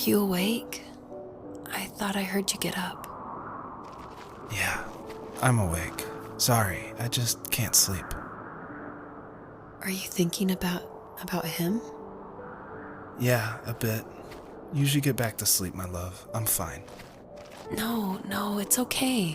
you awake? I thought I heard you get up. Yeah, I'm awake. Sorry, I just can't sleep. Are you thinking about him? Yeah, a bit. Usually get back to sleep, my love. I'm fine. No, it's okay.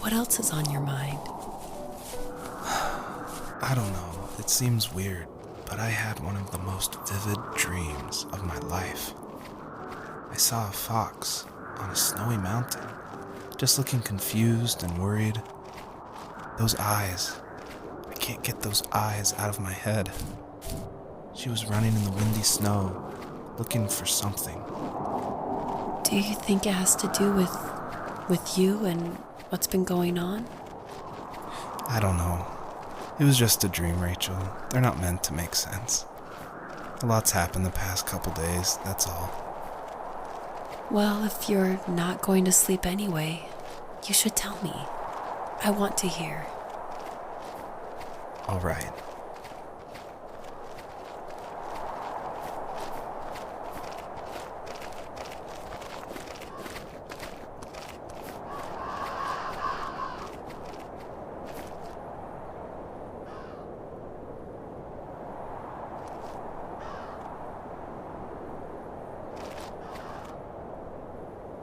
What else is on your mind? I don't know. It seems weird, but I had one of the most vivid dreams of my life. I saw a fox on a snowy mountain, just looking confused and worried. Those eyes. I can't get those eyes out of my head. She was running in the windy snow, looking for something. Do you think it has to do with you and what's been going on? I don't know. It was just a dream, Rachel. They're not meant to make sense. A lot's happened the past couple days, that's all. Well, if you're not going to sleep anyway, you should tell me. I want to hear. All right.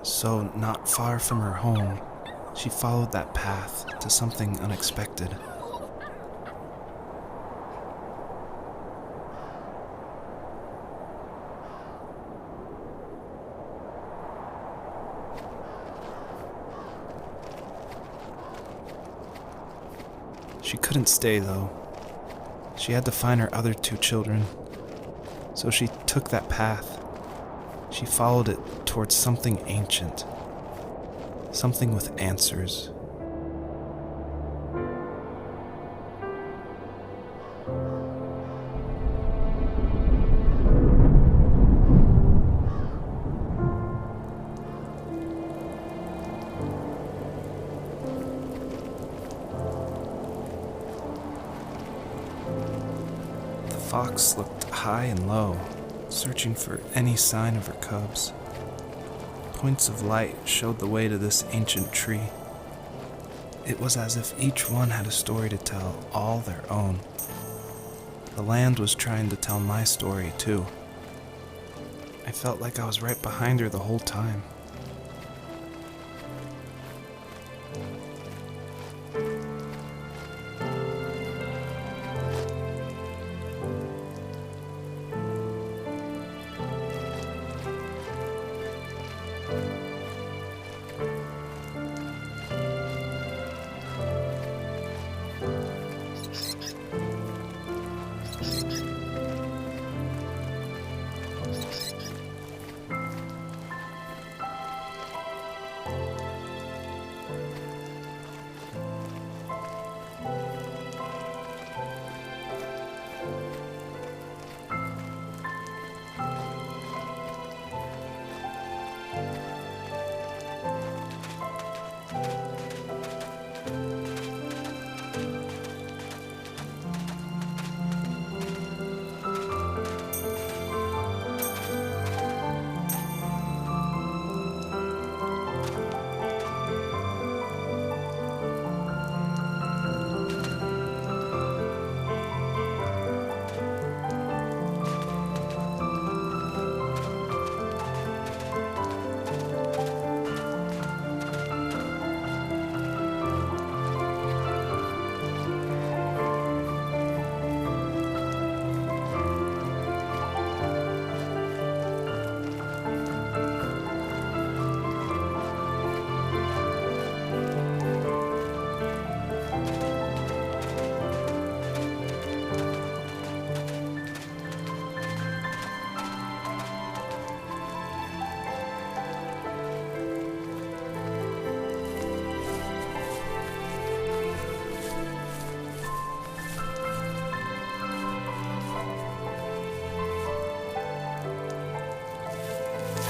So, not far from her home, she followed that path to something unexpected. She couldn't stay, though. She had to find her other 2 children. So she took that path. She followed it towards something ancient. Something with answers. The fox looked high and low, searching for any sign of her cubs. Points of light showed the way to this ancient tree. It was as if each one had a story to tell, all their own. The land was trying to tell my story, too. I felt like I was right behind her the whole time.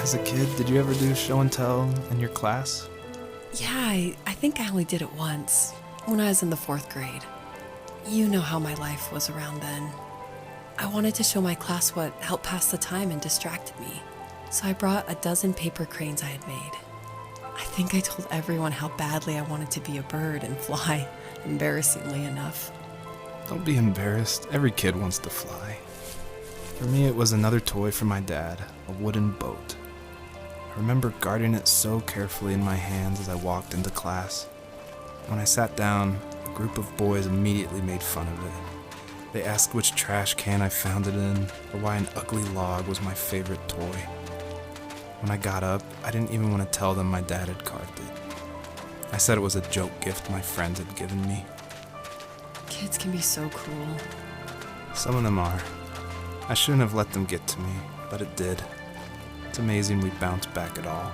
As a kid, did you ever do show and tell in your class? Yeah, I think I only did it once, when I was in the 4th grade. You know how my life was around then. I wanted to show my class what helped pass the time and distracted me. So I brought a dozen paper cranes I had made. I think I told everyone how badly I wanted to be a bird and fly, embarrassingly enough. Don't be embarrassed. Every kid wants to fly. For me, it was another toy from my dad, a wooden boat. I remember guarding it so carefully in my hands as I walked into class. When I sat down, a group of boys immediately made fun of it. They asked which trash can I found it in, or why an ugly log was my favorite toy. When I got up, I didn't even want to tell them my dad had carved it. I said it was a joke gift my friends had given me. Kids can be so cruel. Some of them are. I shouldn't have let them get to me, but it did. It's amazing we bounced back at all.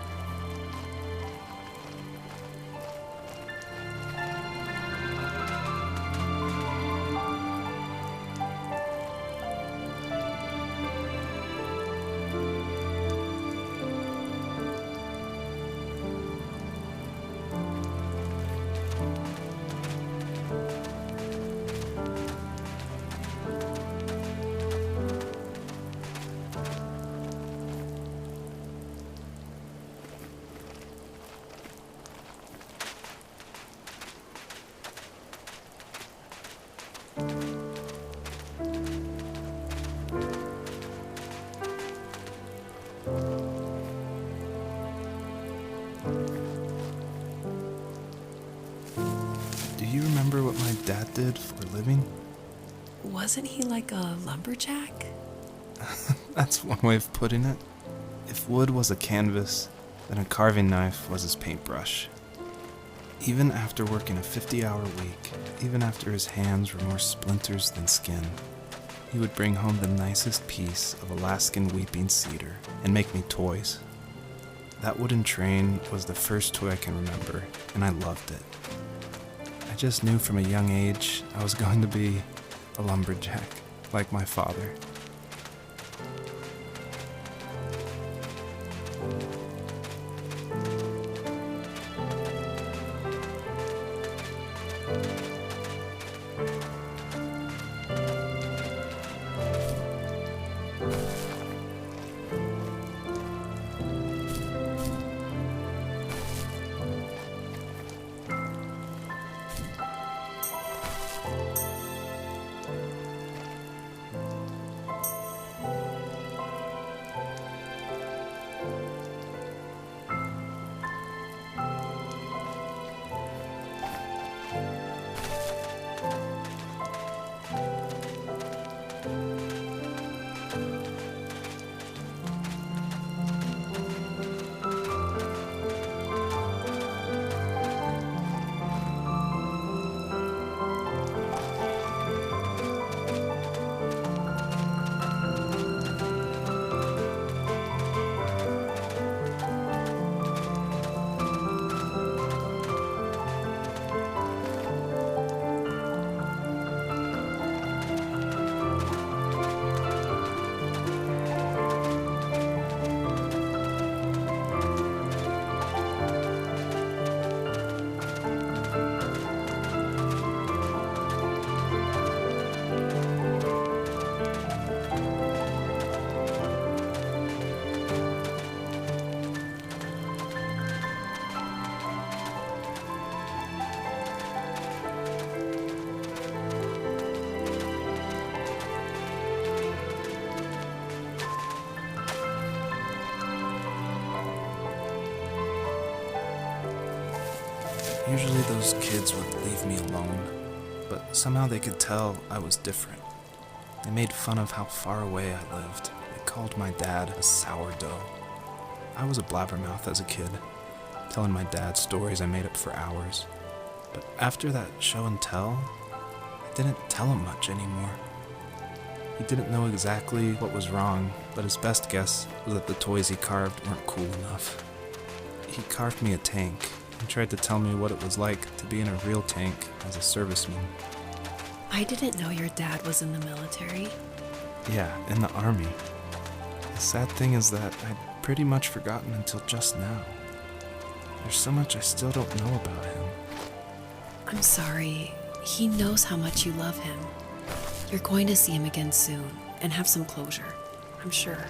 Do you remember what my dad did for a living? Wasn't he like a lumberjack? That's one way of putting it. If wood was a canvas, then a carving knife was his paintbrush. Even after working a 50-hour week, even after his hands were more splinters than skin, he would bring home the nicest piece of Alaskan weeping cedar and make me toys. That wooden train was the first toy I can remember, and I loved it. I just knew from a young age I was going to be a lumberjack, like my father. Usually those kids would leave me alone, but somehow they could tell I was different. They made fun of how far away I lived. They called my dad a sourdough. I was a blabbermouth as a kid, telling my dad stories I made up for hours. But after that show and tell, I didn't tell him much anymore. He didn't know exactly what was wrong, but his best guess was that the toys he carved weren't cool enough. He carved me a tank and tried to tell me what it was like to be in a real tank as a serviceman. I didn't know your dad was in the military. Yeah, in the army. The sad thing is that I'd pretty much forgotten until just now. There's so much I still don't know about him. I'm sorry. He knows how much you love him. You're going to see him again soon and have some closure, I'm sure.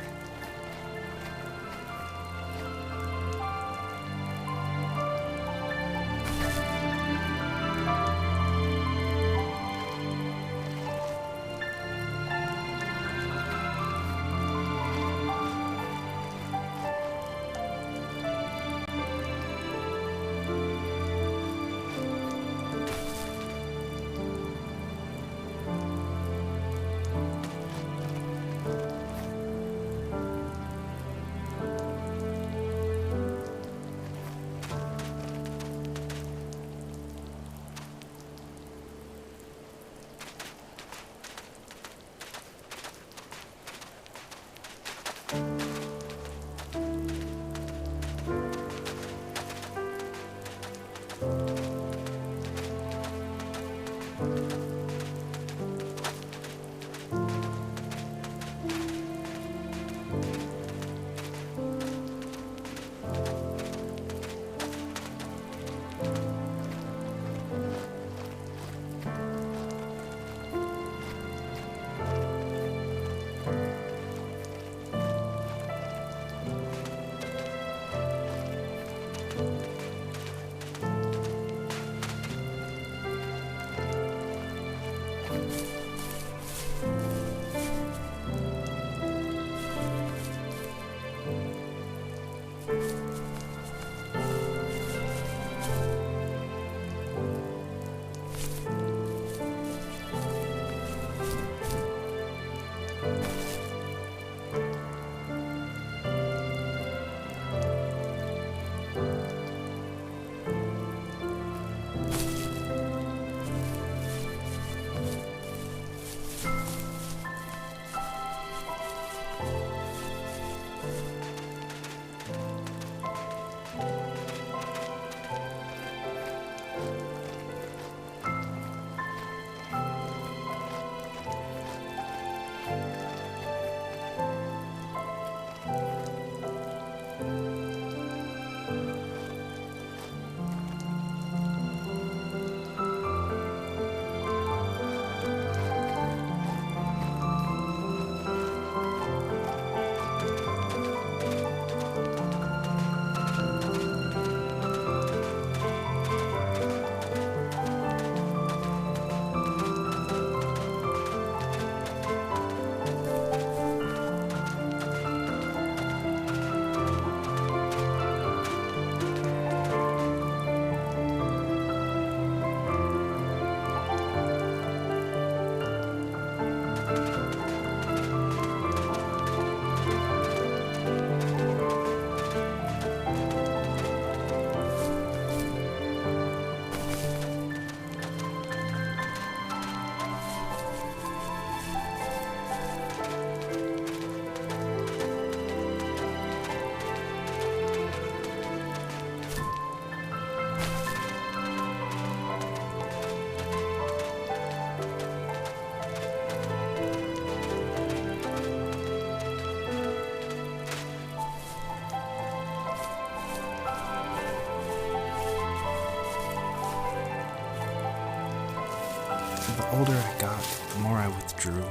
older I got, the more I withdrew.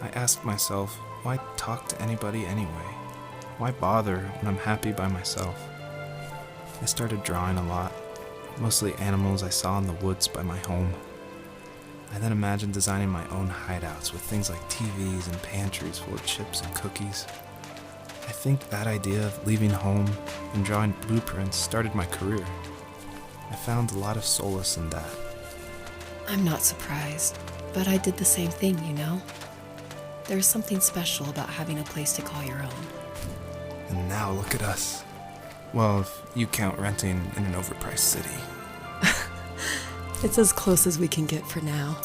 I asked myself, why talk to anybody anyway? Why bother when I'm happy by myself? I started drawing a lot, mostly animals I saw in the woods by my home. I then imagined designing my own hideouts with things like TVs and pantries full of chips and cookies. I think that idea of leaving home and drawing blueprints started my career. I found a lot of solace in that. I'm not surprised, but I did the same thing, you know? There's something special about having a place to call your own. And now look at us. Well, if you count renting in an overpriced city. It's as close as we can get for now.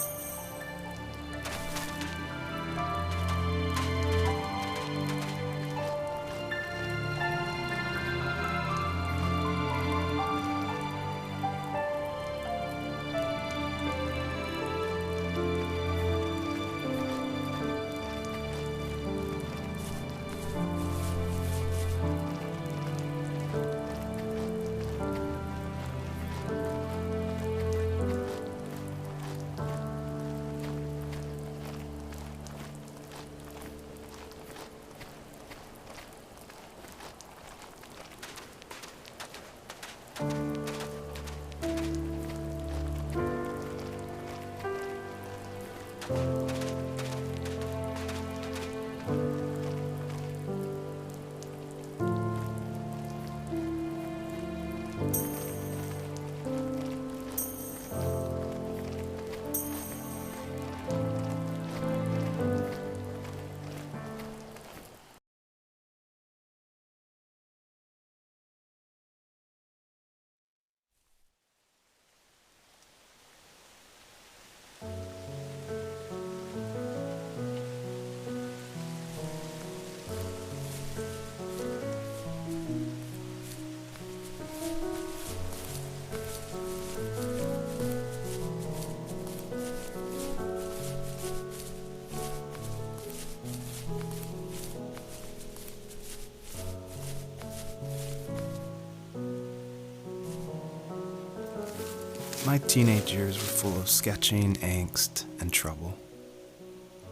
My teenage years were full of sketching, angst, and trouble.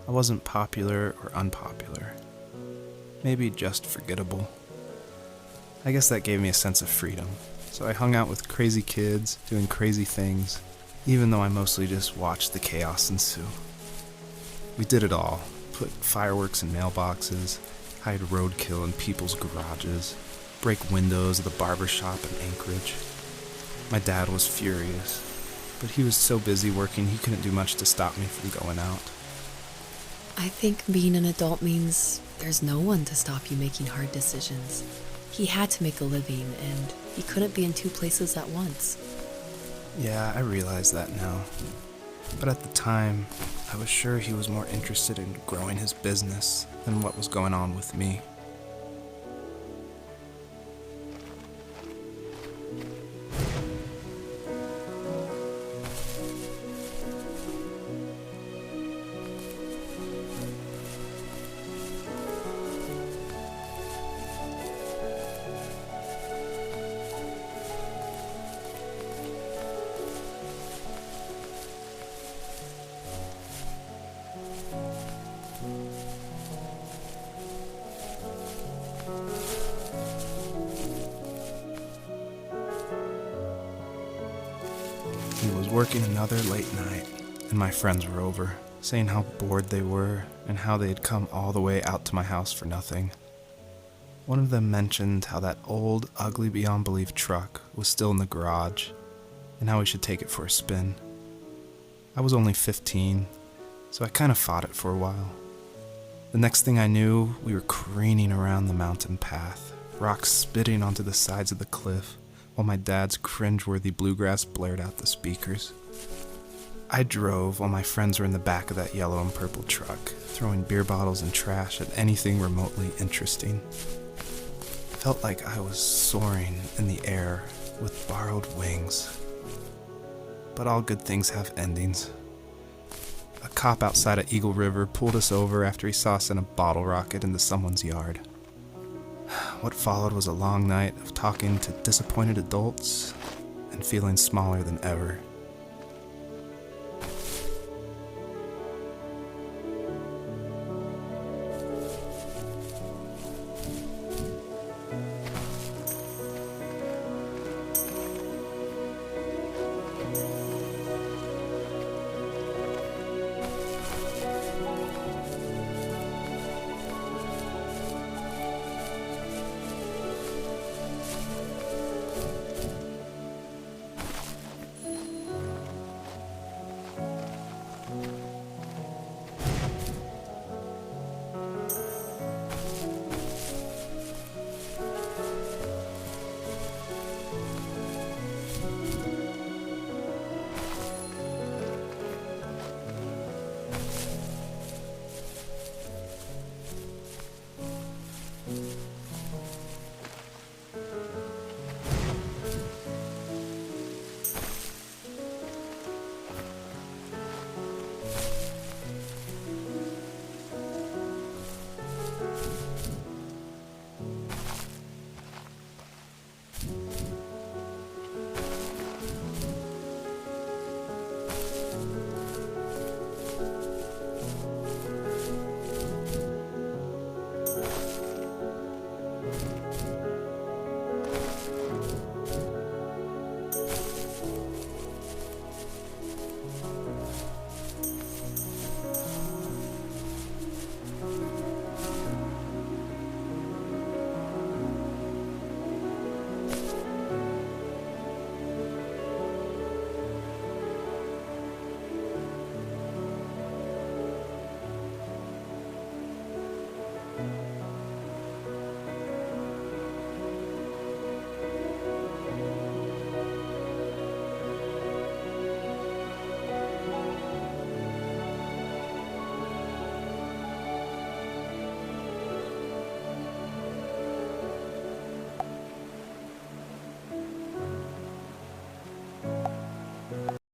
I wasn't popular or unpopular. Maybe just forgettable. I guess that gave me a sense of freedom, so I hung out with crazy kids, doing crazy things, even though I mostly just watched the chaos ensue. We did it all. Put fireworks in mailboxes, hide roadkill in people's garages, break windows of the barber shop in Anchorage. My dad was furious, but he was so busy working he couldn't do much to stop me from going out. I think being an adult means there's no one to stop you making hard decisions. He had to make a living, and he couldn't be in two places at once. Yeah, I realize that now. But at the time, I was sure he was more interested in growing his business than what was going on with me. He was working another late night, and my friends were over, saying how bored they were and how they had come all the way out to my house for nothing. One of them mentioned how that old, ugly beyond belief truck was still in the garage, and how we should take it for a spin. I was only 15, so I kind of fought it for a while. The next thing I knew, we were careening around the mountain path, rocks spitting onto the sides of the cliff, while my dad's cringeworthy bluegrass blared out the speakers. I drove while my friends were in the back of that yellow and purple truck, throwing beer bottles and trash at anything remotely interesting. Felt like I was soaring in the air with borrowed wings. But all good things have endings. A cop outside of Eagle River pulled us over after he saw us send a bottle rocket into someone's yard. What followed was a long night of talking to disappointed adults and feeling smaller than ever.